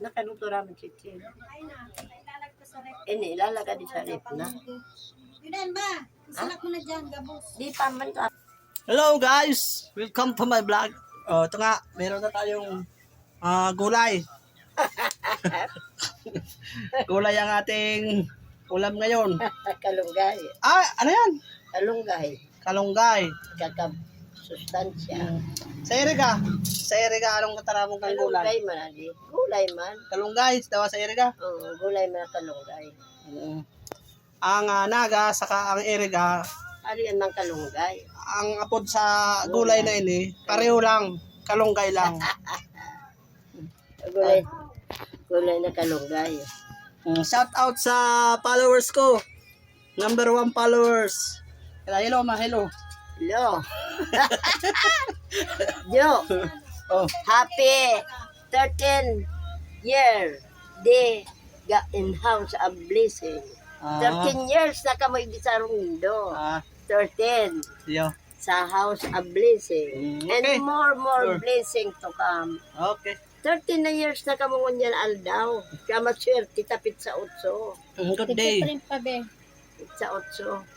Nakaluto ramen chicken. Ini ilalagay di sa rep na. Yun ba? Isalak mo na dyan, gabos. Di pa man to. Hello guys! Welcome to my vlog. Ito nga, meron na tayong gulay. Gulay ang ating ulam ngayon. Kalunggay. Ano yan? Kalunggay. Kalunggay. Sustansya. Sa Erika, anong kataramong kang gulay? Kalunggay man adi. Gulay man. Kalunggay, dawa sa Erika. Oo, gulay man kalunggay. Ang naga, saka ang Erika, Ari ang kalunggay. ang apod sa gulay na ini, pareho lang, kalunggay lang. Gulay na kalunggay. Shout out sa followers ko. Number 1 followers. Hello, hello. Hello. Jo. Oh, Happy 13 year day ga in house of blessing. 13 years na ka mo sa mundo. 13 yo. sa house of blessing. Okay. And more Sure. blessing to come. Okay. 13 na years na ka mo ngunyan aldaw. Kaya maswerte tapit sa 8. Good day. Pa, be. Sa 8.